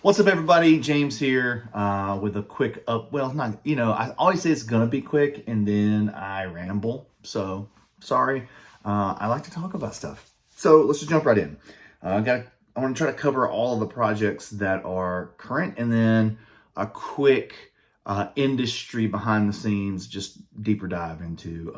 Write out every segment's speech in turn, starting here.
What's up, everybody? James here with a quick well, not, I always say it's going to be quick and then I ramble. So, sorry. I like to talk about stuff. So, let's just jump right in. I want to try to cover all of the projects that are current and then a quick industry behind the scenes, just deeper dive into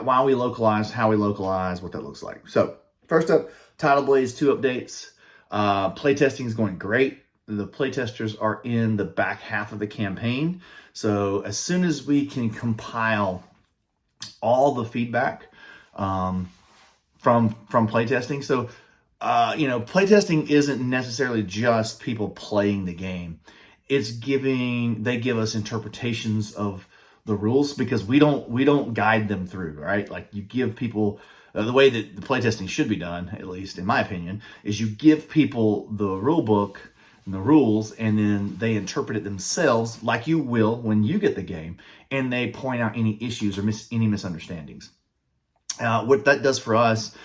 why we localize, how we localize, what that looks like. So, first up, Tidal Blades 2 updates. Playtesting is going great. The playtesters are in the back half of the campaign. So as soon as we can compile all the feedback from playtesting. So, playtesting isn't necessarily just people playing the game. They give us interpretations of the rules because we don't guide them through, right? Like you give people the way that the playtesting should be done, at least in my opinion, is you give people the rule book and the rules, and then they interpret it themselves like you will when you get the game, and they point out any issues or any misunderstandings. What that does for us,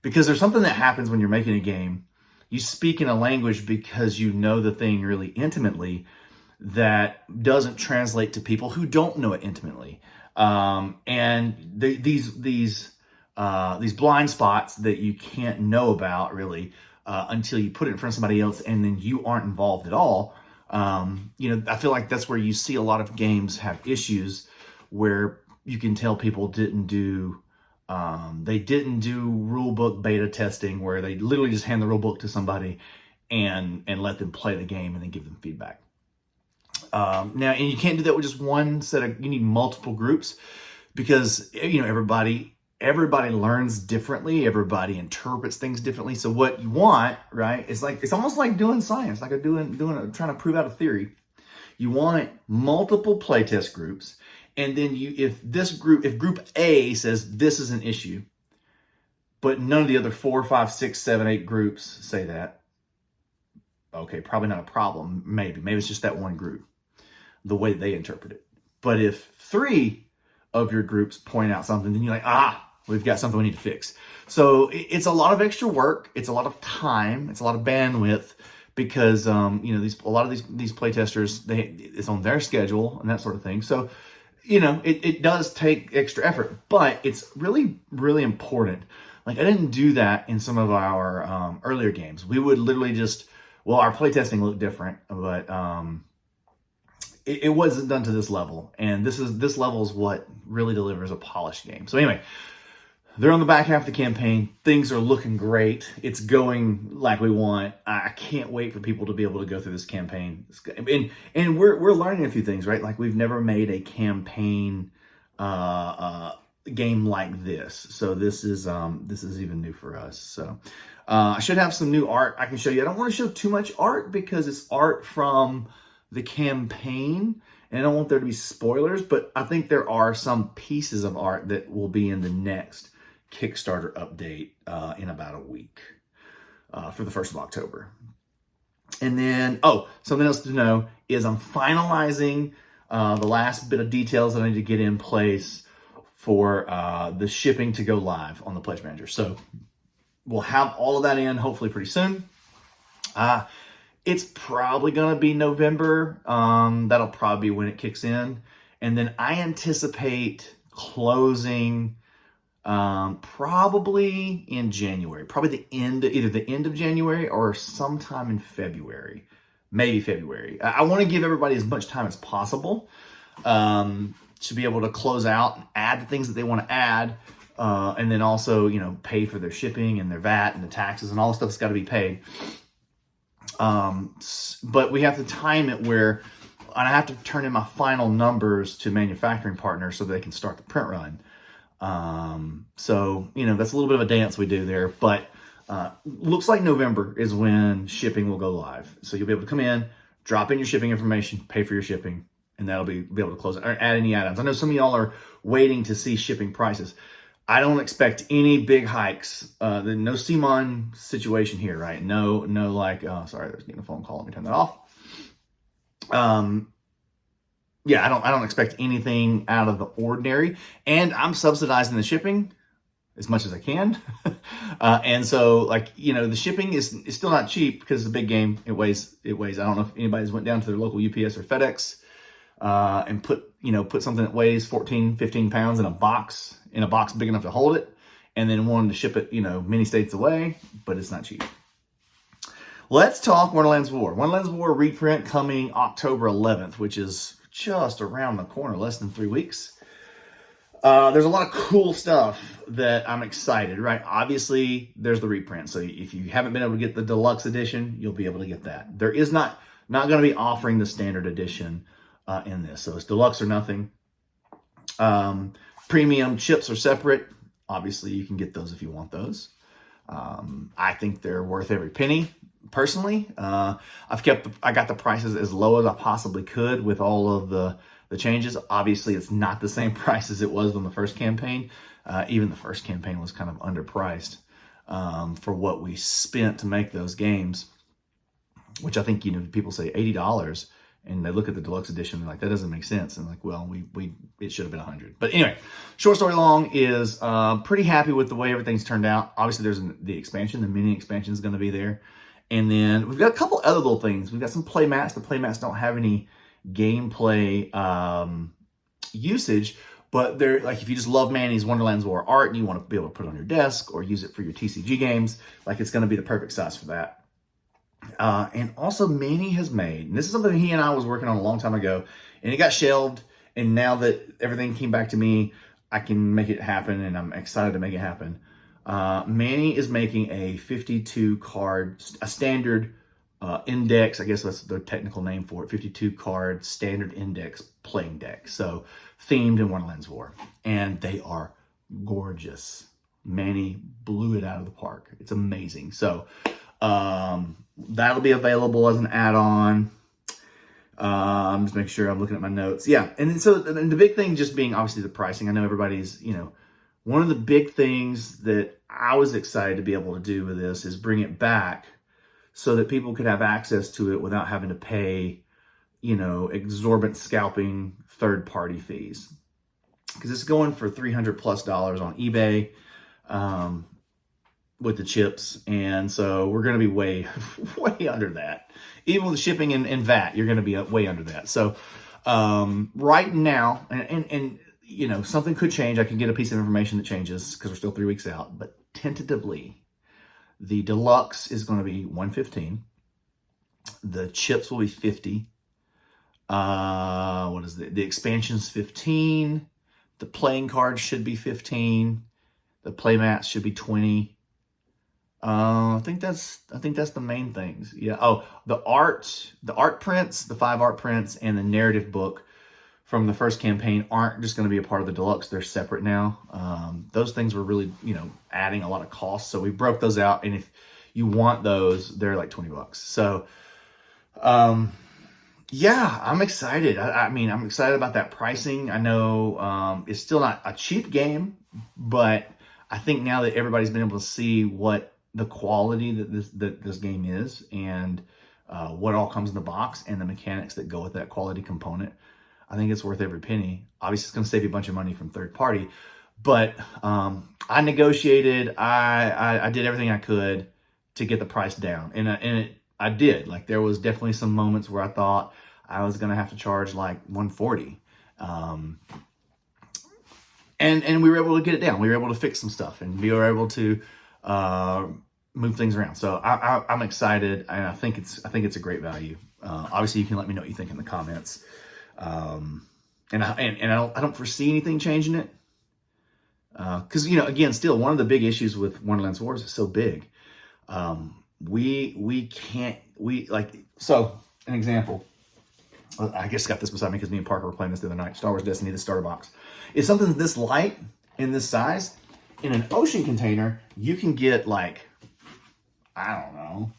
because there's something that happens when you're making a game, you speak in a language because you know the thing really intimately that doesn't translate to people who don't know it intimately. And these blind spots that you can't know about really until you put it in front of somebody else and then you aren't involved at all. I feel like that's where you see a lot of games have issues where you can tell people didn't do rule book beta testing, where they literally just hand the rule book to somebody and let them play the game and then give them feedback. Now, and you can't do that with just one you need multiple groups because, everybody learns differently. Everybody interprets things differently. So what you want, right, it's almost like doing science, like trying to prove out a theory. You want multiple playtest groups. And then if group A says this is an issue, but none of the other 4, 5, 6, 7, 8 groups say that, okay, probably not a problem. Maybe it's just that one group, the way they interpret it. But if 3 of your groups point out something, then you're like, we've got something we need to fix. So it's a lot of extra work. It's a lot of time. It's a lot of bandwidth because, a lot of these playtesters, it's on their schedule and that sort of thing. So, it does take extra effort, but it's really, really important. Like I didn't do that in some of our earlier games. We would literally our playtesting looked different, but it wasn't done to this level. And this level is what really delivers a polished game. So anyway, they're on the back half of the campaign. Things are looking great. It's going like we want. I can't wait for people to be able to go through this campaign. And we're learning a few things, right? Like we've never made a campaign game like this. So this is even new for us. So I should have some new art I can show you. I don't want to show too much art because it's art from the campaign and I don't want there to be spoilers, but I think there are some pieces of art that will be in the next Kickstarter update in about a week for the 1st of October. And then, something else to know is I'm finalizing the last bit of details that I need to get in place for the shipping to go live on the Pledge Manager. So we'll have all of that in hopefully pretty soon. It's probably going to be November. That'll probably be when it kicks in. And then I anticipate closing probably in January, probably either the end of January or sometime in February, maybe February. I want to give everybody as much time as possible to be able to close out and add the things that they want to add, and then also pay for their shipping and their VAT and the taxes and all the stuff that's got to be paid. But we have to time it and I have to turn in my final numbers to manufacturing partners so they can start the print run. So that's a little bit of a dance we do there, but looks like November is when shipping will go live. So you'll be able to come in, drop in your shipping information, pay for your shipping, and that'll be able to close it or add any add-ons. I know some of y'all are waiting to see shipping prices. I don't expect any big hikes. No CMON situation here, right? No, sorry, there's getting a phone call. Let me turn that off. I don't expect anything out of the ordinary. And I'm subsidizing the shipping. as much as I can. And so, like, you know, the shipping is still not cheap because it's a big game. It weighs. I don't know if anybody's went down to their local UPS or FedEx and put something that weighs 14, 15 pounds in a box big enough to hold it, and then wanted to ship it, many states away, but it's not cheap. Let's talk Wonderland's War. Wonderland's War reprint coming October 11th, which is just around the corner, less than 3 weeks. There's a lot of cool stuff that I'm excited, right? Obviously, there's the reprint. So if you haven't been able to get the deluxe edition, you'll be able to get that. There is not going to be offering the standard edition in this. So it's deluxe or nothing. Premium chips are separate. Obviously, you can get those if you want those. I think they're worth every penny. Personally, I got the prices as low as I possibly could with all of the changes. Obviously, it's not the same price as it was on the first campaign. Even the first campaign was kind of underpriced for what we spent to make those games, which I think, people say $80, and they look at the deluxe edition and like, that doesn't make sense. And like, well, it should have been 100. But anyway, short story long is pretty happy with the way everything's turned out. Obviously, there's the expansion. The mini expansion is going to be there. And then we've got a couple other little things. We've got some play mats. The play mats don't have any gameplay usage, but they're like, if you just love Manny's Wonderland's War art and you want to be able to put it on your desk or use it for your TCG games, like, it's going to be the perfect size for that. And also Manny has made, and this is something he and I was working on a long time ago, and it got shelved, and now that everything came back to me, I can make it happen, and I'm excited to make it happen. Manny is making a 52 card, a standard index, I guess that's the technical name for it, 52 card standard index playing deck. So themed in Wonderland's War. And they are gorgeous. Manny blew it out of the park. It's amazing. So that'll be available as an add-on. Just make sure I'm looking at my notes. Yeah, and the big thing just being obviously the pricing. I know everybody's, one of the big things that I was excited to be able to do with this is bring it back so that people could have access to it without having to pay, exorbitant scalping third-party fees. Because it's going for $300+ on eBay with the chips, and so we're going to be way under that. Even with the shipping and VAT, you're going to be way under that. So right now, and something could change. I can get a piece of information that changes because we're still 3 weeks out. But tentatively, the deluxe is going to be $115. The chips will be $50. What is the expansion's $15. The playing cards should be $15. The playmats should be $20. I think that's the main things. Yeah. Oh, the art prints, the 5 art prints, and the narrative book from the first campaign aren't just going to be a part of the deluxe. They're separate now. Those things were really, adding a lot of cost. So we broke those out. And if you want those, they're like $20. So, yeah, I'm excited. I'm excited about that pricing. I know it's still not a cheap game, but I think now that everybody's been able to see what the quality that this game is and what all comes in the box and the mechanics that go with that quality component, I think it's worth every penny. Obviously, it's going to save you a bunch of money from third party, but I negotiated. I did everything I could to get the price down, and I did. Like, there was definitely some moments where I thought I was going to have to charge like $140, and we were able to get it down. We were able to fix some stuff, and we were able to move things around. So I'm excited, and I think it's a great value. Obviously, you can let me know what you think in the comments. And I don't foresee anything changing it. Cause again, still one of the big issues with Wonderland's War is it's so big. So an example, I just got this beside me because me and Parker were playing this the other night, Star Wars Destiny, the starter box. If something's this light in this size, in an ocean container, you can get like, I don't know,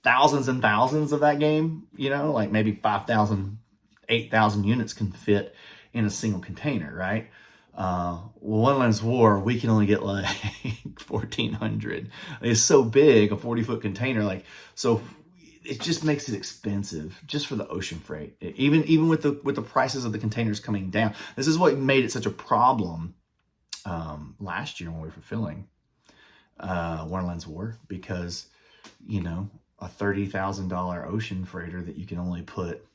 thousands and thousands of that game, like maybe 5,000, 8,000 units can fit in a single container, right? Wonderland's War, we can only get like 1,400. It's so big, a 40-foot container, so it just makes it expensive just for the ocean freight. Even with the prices of the containers coming down. This is what made it such a problem last year when we were fulfilling Wonderland's War, because, you know, a $30,000 ocean freighter that you can only put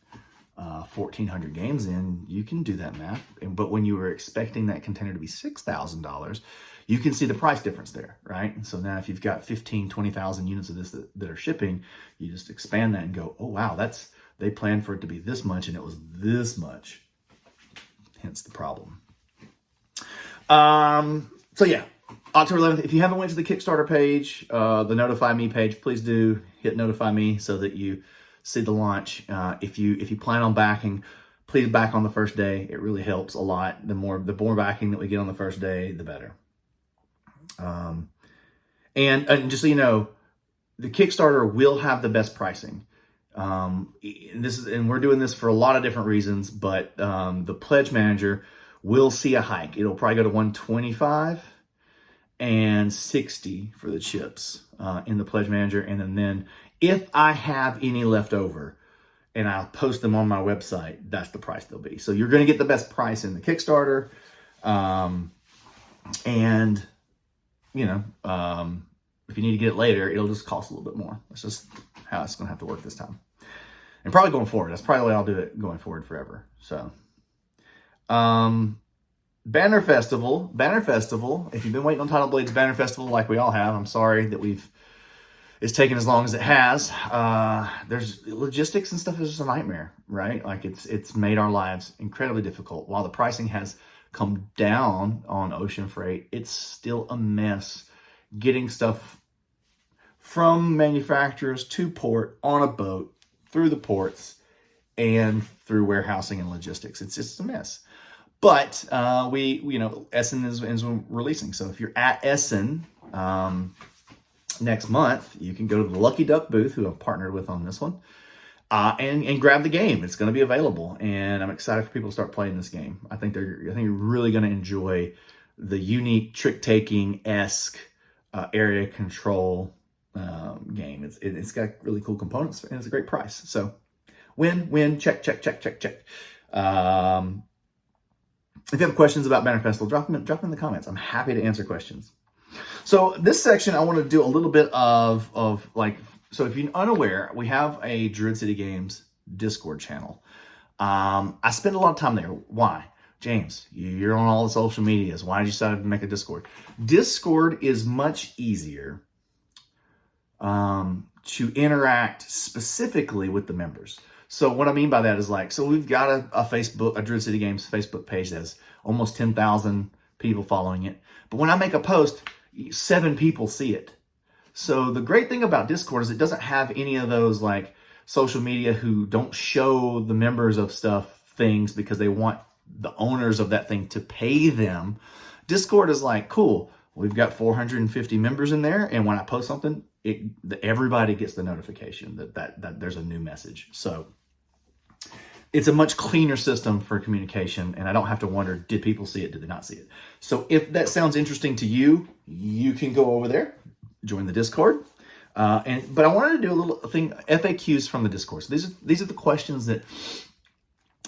1,400 games in, you can do that math. But when you were expecting that container to be $6,000, you can see the price difference there, right? And so now if you've got 15, 20,000 units of this that are shipping, you just expand that and go, oh, wow, they planned for it to be this much and it was this much. Hence the problem. So yeah, October 11th, if you haven't went to the Kickstarter page, the Notify Me page, please do hit Notify Me so that you see the launch. If you plan on backing, please back on the first day. It really helps a lot. The more backing that we get on the first day, the better. And just so you know, the Kickstarter will have the best pricing. And we're doing this for a lot of different reasons, but the pledge manager will see a hike. It'll probably go to 125 and 60 for the chips in the pledge manager. And then if I have any left over and I'll post them on my website, that's the price they'll be. So you're going to get the best price in the Kickstarter. And, you know, if you need to get it later, it'll just cost a little bit more. That's just how it's going to have to work this time. And probably going forward. That's probably the way I'll do it going forward forever. So, Banner Festival. If you've been waiting on Tidal Blades Banner Festival like we all have, I'm sorry that it's taken as long as it has. There's logistics and stuff is just a nightmare, right? Like it's made our lives incredibly difficult. While the pricing has come down on ocean freight, it's still a mess getting stuff from manufacturers to port on a boat, through the ports, and through warehousing and logistics. It's just a mess. But Essen is releasing. So if you're at Essen next month, you can go to the Lucky Duck booth, who I've partnered with on this one, and grab the game. It's going to be available, and I'm excited for people to start playing this game. I think you're really going to enjoy the unique trick-taking-esque area control game. It's got really cool components, and it's a great price. So win, check. If you have questions about Banner Festival, drop them in the comments. I'm happy to answer questions. So this section, I want to do a little bit of so if you're unaware, we have a Druid City Games Discord channel. I spend a lot of time there. Why? James, you're on all the social medias. Why did you decide to make a Discord? Discord is much easier to interact specifically with the members. So what I mean by that is so we've got a Druid City Games Facebook page that has almost 10,000 people following it. But when I make a post, 7 people see it. So the great thing about Discord is it doesn't have any of those social media who don't show the members of things because they want the owners of that thing to pay them. Discord is cool. We've got 450 members in there, and when I post something, everybody gets the notification that there's a new message. So it's a much cleaner system for communication, and I don't have to wonder, did people see it, did they not see it? So if that sounds interesting to you, you can go over there, join the Discord. But I wanted to do a little thing, FAQs from the Discord. So these are the questions that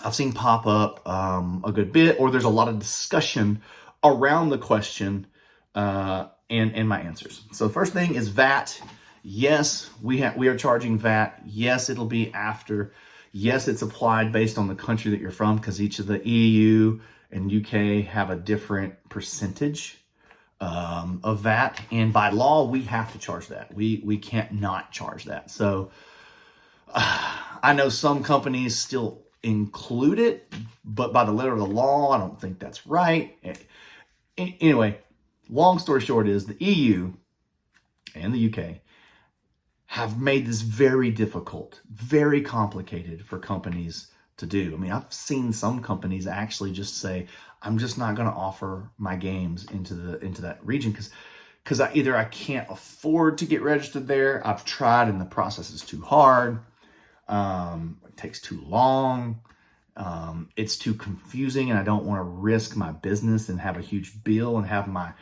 I've seen pop up a good bit, or there's a lot of discussion around the question and my answers. So the first thing is VAT. Yes, we are charging VAT. Yes, it'll be after. Yes, it's applied based on the country that you're from, because each of the EU and UK have a different percentage of VAT. And by law, we have to charge that. We can't not charge that. So I know some companies still include it, but by the letter of the law, I don't think that's right. Anyway, long story short is the EU and the UK have made this very difficult, very complicated for companies to do. I mean, I've seen some companies actually just say, I'm just not going to offer my games into that region because either I can't afford to get registered there. I've tried and the process is too hard. It takes too long. It's too confusing, and I don't want to risk my business and have a huge bill and have my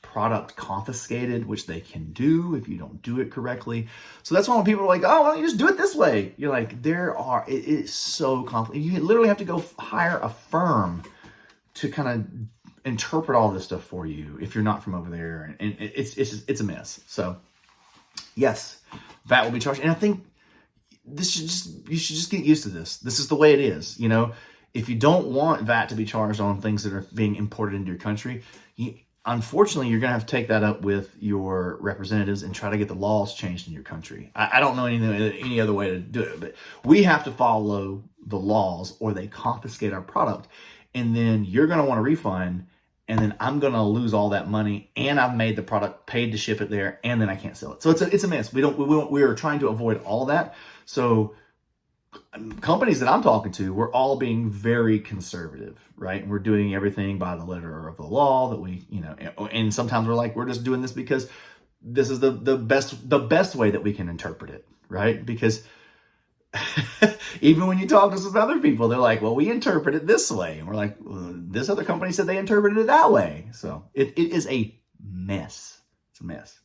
product confiscated, which they can do if you don't do it correctly. So that's why when people are like, oh, why don't you just do it this way? You're like, it is so complicated. You literally have to go hire a firm to kind of interpret all this stuff for you if you're not from over there, and it's a mess. So yes, VAT will be charged, and I think you should just get used to this. This is the way it is. If you don't want VAT to be charged on things that are being imported into your country, unfortunately, you're going to have to take that up with your representatives and try to get the laws changed in your country. I don't know any other way to do it, but we have to follow the laws or they confiscate our product. And then you're going to want a refund, and then I'm going to lose all that money, and I've made the product, paid to ship it there, and then I can't sell it. So it's a mess. We are trying to avoid all that. So companies that I'm talking to, we're all being very conservative, right? We're doing everything by the letter of the law that we, and sometimes we're like, we're just doing this because this is the best way that we can interpret it, right? Because even when you talk to some other people, they're like, well, we interpret it this way. And we're like, well, this other company said they interpreted it that way. So it is a mess. It's a mess.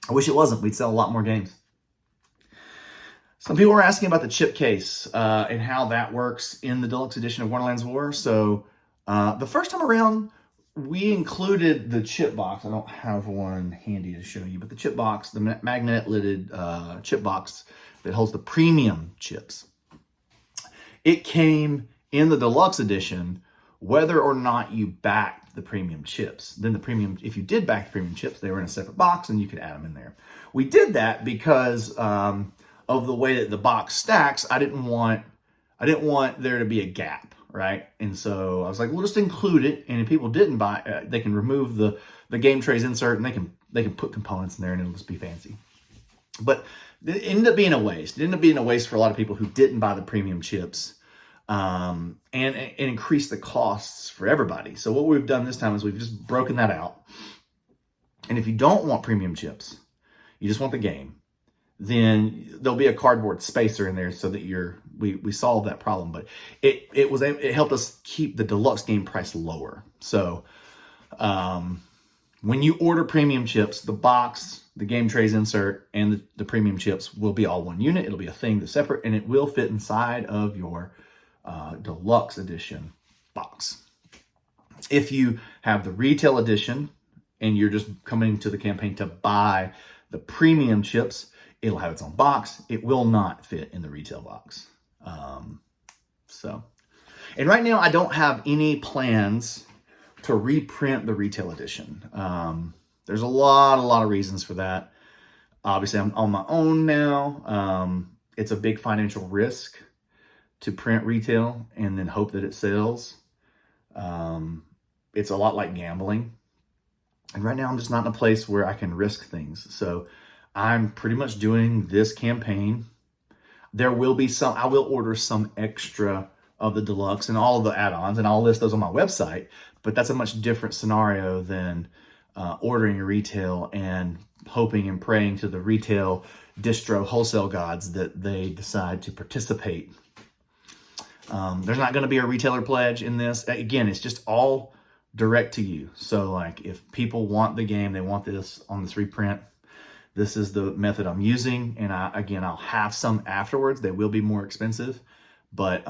I wish it wasn't. We'd sell a lot more games. Some people were asking about the chip case and how that works in the deluxe edition of Wonderland's War. So the first time around, we included the chip box. I don't have one handy to show you, but the chip box, the magnet-lidded chip box that holds the premium chips. It came in the deluxe edition whether or not you backed the premium chips. Then if you did back the premium chips, they were in a separate box and you could add them in there. We did that because of the way that the box stacks. I didn't want there to be a gap, right? And so I was like, we'll just include it, and if people didn't buy, they can remove the game trays insert, and they can put components in there, and it'll just be fancy. But it ended up being a waste. It ended up being a waste for a lot of people who didn't buy the premium chips, and increased the costs for everybody. So what we've done this time is we've just broken that out. And if you don't want premium chips, you just want the game, then there'll be a cardboard spacer in there so that we solved that problem. But it helped us keep the deluxe game price lower. So when you order premium chips, the box, the game trays insert, and the premium chips will be all one unit. It'll be a thing that's separate, and it will fit inside of your deluxe edition box. If you have the retail edition and you're just coming to the campaign to buy the premium chips, it'll have its own box. It will not fit in the retail box. And right now I don't have any plans to reprint the retail edition. There's a lot of reasons for that. Obviously, I'm on my own now. It's a big financial risk to print retail and then hope that it sells. It's a lot like gambling. And right now I'm just not in a place where I can risk things. So I'm pretty much doing this campaign. There will be I will order some extra of the deluxe and all of the add-ons, and I'll list those on my website. But that's a much different scenario than ordering a retail and hoping and praying to the retail distro wholesale gods that they decide to participate. There's not going to be a retailer pledge in this. Again, it's just all direct to you. So like if people want the game, they want this on this reprint, this is the method I'm using. And I'll have some afterwards. They will be more expensive, but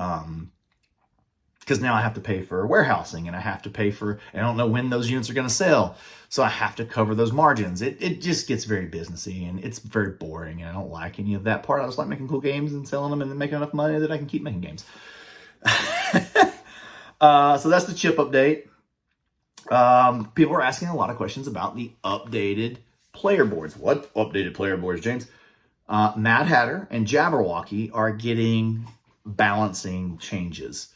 because now I have to pay for warehousing, and I have to pay for, I don't know when those units are going to sell. So I have to cover those margins. It just gets very businessy, and it's very boring, and I don't like any of that part. I just like making cool games and selling them and then making enough money that I can keep making games. So that's the chip update. People are asking a lot of questions about the updated player boards. What updated player boards, James? Mad Hatter and Jabberwocky are getting balancing changes.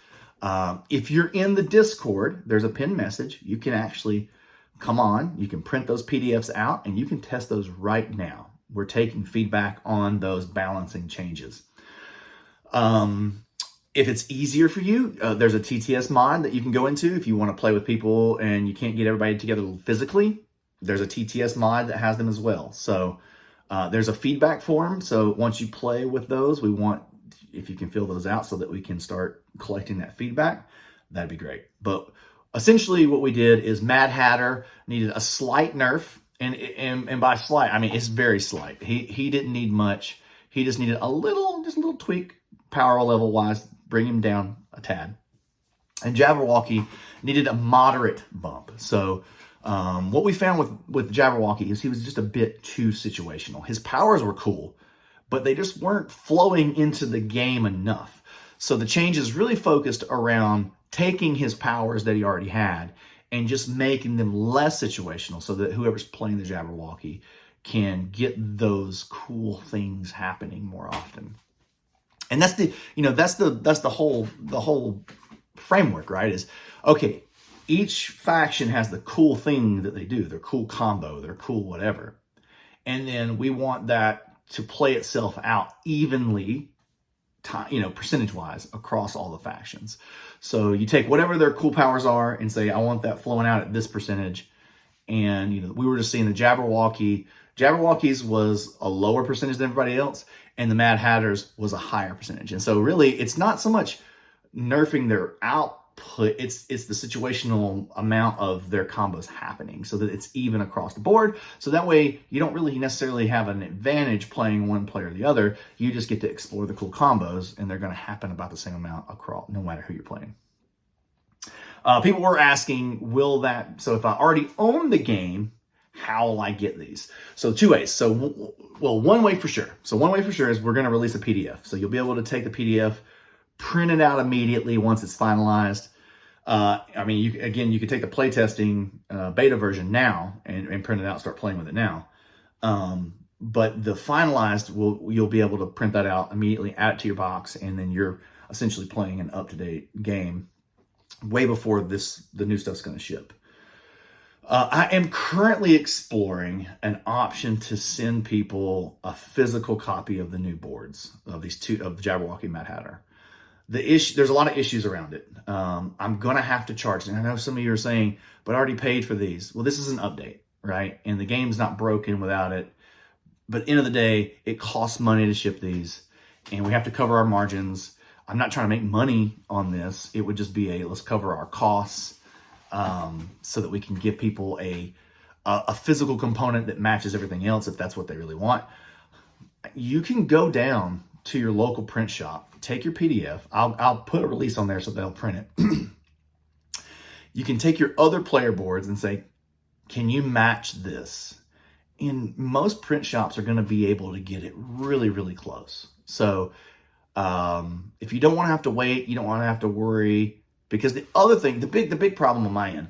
If you're in the Discord, there's a pinned message. You can actually come on, you can print those PDFs out, and you can test those right now. We're taking feedback on those balancing changes. If it's easier for you, there's a TTS mod that you can go into if you want to play with people and you can't get everybody together physically. There's a TTS mod that has them as well. So there's a feedback form. So once you play with those, we want, if you can fill those out so that we can start collecting that feedback, that'd be great. But essentially what we did is Mad Hatter needed a slight nerf, and by slight, I mean, it's very slight. He didn't need much. He just needed just a little tweak, power level wise, bring him down a tad. And Jabberwocky needed a moderate bump. So what we found with Jabberwocky is he was just a bit too situational. His powers were cool, but they just weren't flowing into the game enough. So the changes really focused around taking his powers that he already had and just making them less situational so that whoever's playing the Jabberwocky can get those cool things happening more often. And that's the whole framework, right? Is okay, each faction has the cool thing that they do, their cool combo, their cool whatever. And then we want that to play itself out evenly, percentage-wise across all the factions. So you take whatever their cool powers are and say, I want that flowing out at this percentage. And we were just seeing the Jabberwockies was a lower percentage than everybody else, and the Mad Hatters was a higher percentage. And so really, it's not so much nerfing their output, it's the situational amount of their combos happening so that it's even across the board. So that way you don't really necessarily have an advantage playing one player or the other. You just get to explore the cool combos, and they're going to happen about the same amount across, no matter who you're playing. People were asking, so if I already own the game, how will I get these? So 2 ways. So, one way for sure. So one way for sure is we're going to release a PDF. So you'll be able to take the PDF, print it out immediately once it's finalized. You could take the playtesting beta version now and print it out, start playing with it now. But the finalized, you'll be able to print that out immediately, add it to your box, and then you're essentially playing an up-to-date game way before the new stuff's going to ship. I am currently exploring an option to send people a physical copy of the new boards of the Jabberwocky Mad Hatter. There's a lot of issues around it. I'm going to have to charge. And I know some of you are saying, but I already paid for these. Well, this is an update, right? And the game's not broken without it. But at the end of the day, it costs money to ship these, and we have to cover our margins. I'm not trying to make money on this. It would just be let's cover our costs so that we can give people a physical component that matches everything else if that's what they really want. You can go down to your local print shop, take your PDF. I'll put a release on there so they'll print it. You can take your other player boards and say, can you match this? And most print shops are going to be able to get it really, really close. So if you don't want to have to wait, you don't want to have to worry, because the other thing, the big problem on my end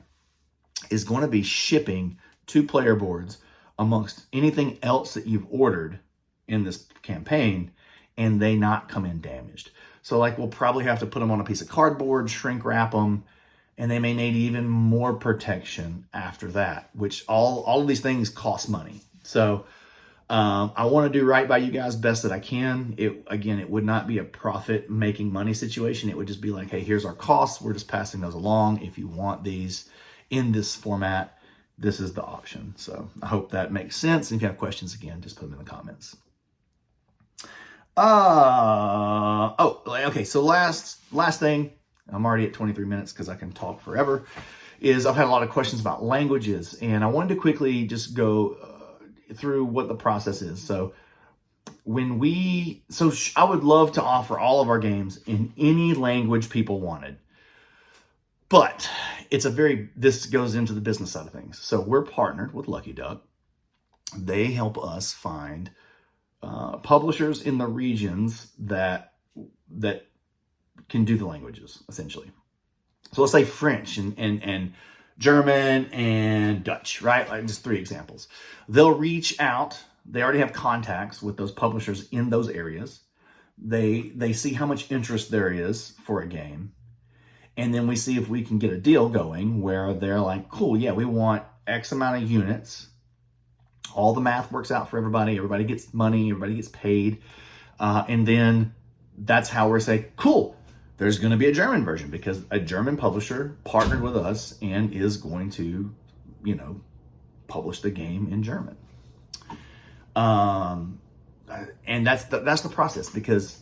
is going to be shipping 2 player boards amongst anything else that you've ordered in this campaign, and they not come in damaged. So we'll probably have to put them on a piece of cardboard, shrink wrap them, and they may need even more protection after that, which all of these things cost money. So I want to do right by you guys best that I can. It would not be a profit making money situation. It would just be like, hey, here's our costs. We're just passing those along. If you want these in this format, this is the option. So I hope that makes sense. And if you have questions, again, just put them in the comments. Okay. So last thing, I'm already at 23 minutes because I can talk forever, is I've had a lot of questions about languages, and I wanted to quickly just go through what the process is. So I would love to offer all of our games in any language people wanted, but this goes into the business side of things. So we're partnered with Lucky Duck. They help us find publishers in the regions that can do the languages, essentially. So let's say French and German and Dutch, right? Just 3 examples. They'll reach out. They already have contacts with those publishers in those areas. They see how much interest there is for a game. And then we see if we can get a deal going where they're like, cool, yeah, we want X amount of units. All the math works out for everybody. Everybody gets money. Everybody gets paid. And then that's how we're saying, cool, there's going to be a German version because a German publisher partnered with us and is going to, publish the game in German. And that's the process, because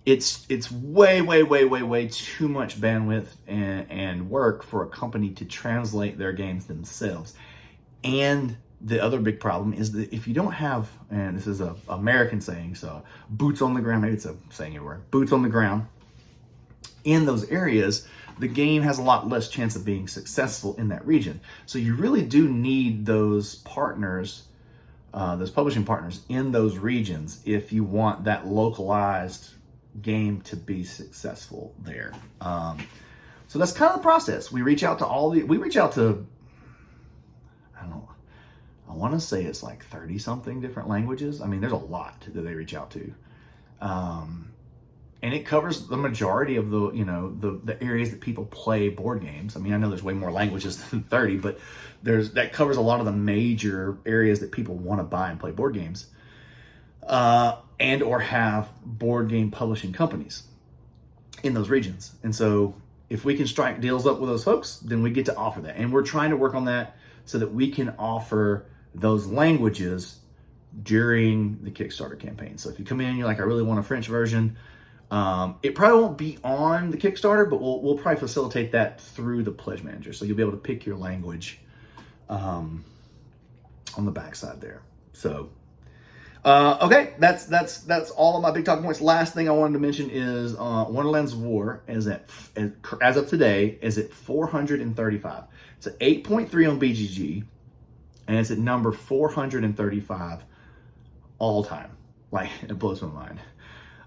it's way too much bandwidth and work for a company to translate their games themselves. And the other big problem is that if you don't have, and this is an American saying, so boots on the ground, maybe it's a saying everywhere, boots on the ground in those areas, the game has a lot less chance of being successful in that region. So you really do need those partners, those publishing partners in those regions if you want that localized game to be successful there. So that's kind of the process. We reach out to I want to say it's like 30 something different languages. I mean, there's a lot that they reach out to. And it covers the majority of the areas that people play board games. I mean, I know there's way more languages than 30, but that covers a lot of the major areas that people want to buy and play board games, and or have board game publishing companies in those regions. And so if we can strike deals up with those folks, then we get to offer that. And we're trying to work on that so that we can offer those languages during the Kickstarter campaign. So if you come in, you're like, I really want a French version. It probably won't be on the Kickstarter, but we'll probably facilitate that through the Pledge Manager. So you'll be able to pick your language on the backside there. So, okay, that's all of my big talking points. Last thing I wanted to mention is Wonderland's War as of today is at 435. It's an 8.3 on BGG, and it's at number 435 all time. Like, it blows my mind.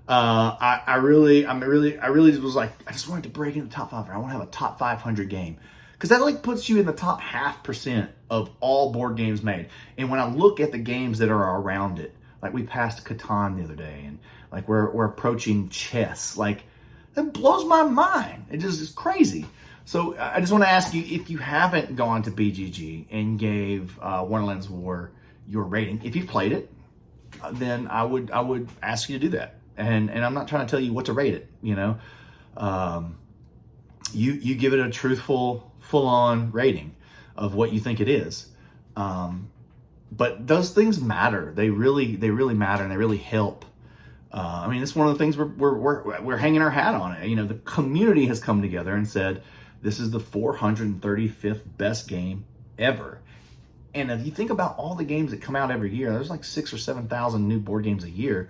I really was like, I just wanted to break into the top 500. I want to have a top 500 game, because that like puts you in the top 0.5% of all board games made. And when I look at the games that are around it, like we passed Catan the other day, and like we're approaching chess, like that blows my mind. It just is crazy. So I just want to ask you, if you haven't gone to BGG and gave Wonderland's War your rating, if you've played it, then I would ask you to do that. And I'm not trying to tell you what to rate it, you know. You give it a truthful, full-on rating of what you think it is. But those things matter. They really matter, and they really help. I mean, it's one of the things we're hanging our hat on it. You know, the community has come together and said, this is the 435th best game ever. And if you think about all the games that come out every year, there's like 6,000 or 7,000 new board games a year.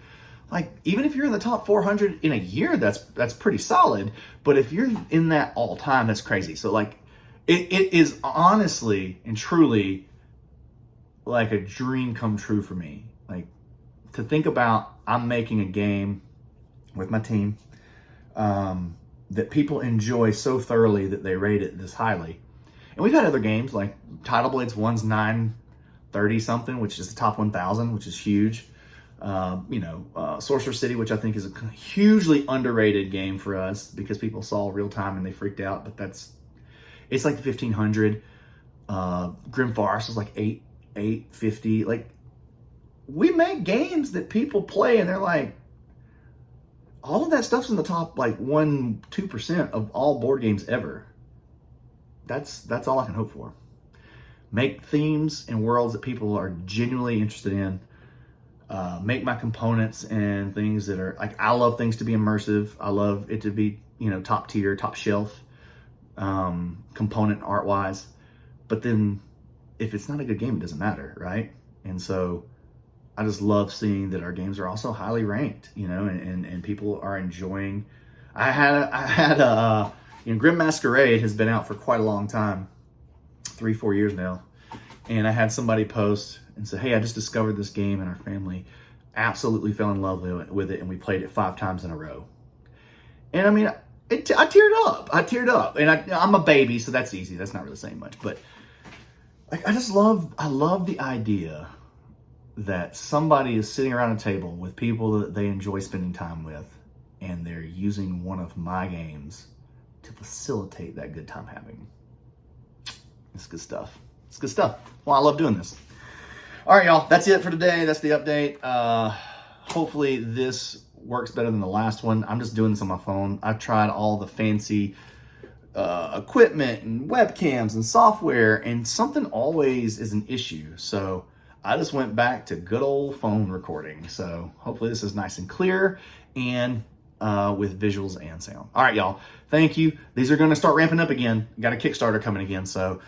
Like, even if you're in the top 400 in a year, that's pretty solid. But if you're in that all time, that's crazy. So like, it is honestly and truly like a dream come true for me. Like, to think about, I'm making a game with my team that people enjoy so thoroughly that they rate it this highly. And we've had other games like Tidal Blades 1's 930 something, which is the top 1,000, which is huge. Sorcerer City, which I think is a hugely underrated game for us because people saw real time and they freaked out, but it's like 1,500. Grim Forest is like 850. Like, we make games that people play and they're like, all of that stuff's in the top like 1-2% of all board games ever. That's all I can hope for. Make themes and worlds that people are genuinely interested in. Make my components and things that are like, I love things to be immersive. I love it to be, top tier, top shelf, component art wise. But then if it's not a good game, it doesn't matter, right? And so I just love seeing that our games are also highly ranked, and people are enjoying. I had Grim Masquerade has been out for quite a long time, 3-4 years now. And I had somebody post and say, hey, I just discovered this game and our family absolutely fell in love with it, and we played it 5 times in a row. And I mean, I teared up. And I'm a baby, so that's easy. That's not really saying much. But like, I love the idea that somebody is sitting around a table with people that they enjoy spending time with, and they're using one of my games to facilitate that good time having. It's good stuff. It's good stuff. Well, I love doing this. All right, y'all. That's it for today. That's the update. Hopefully this works better than the last one. I'm just doing this on my phone. I've tried all the fancy equipment and webcams and software, and something always is an issue. So I just went back to good old phone recording. So hopefully this is nice and clear and with visuals and sound. All right, y'all. Thank you. These are going to start ramping up again. Got a Kickstarter coming again. So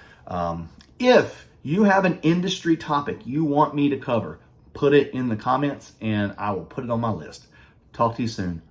if you have an industry topic you want me to cover, put it in the comments and I will put it on my list. Talk to you soon.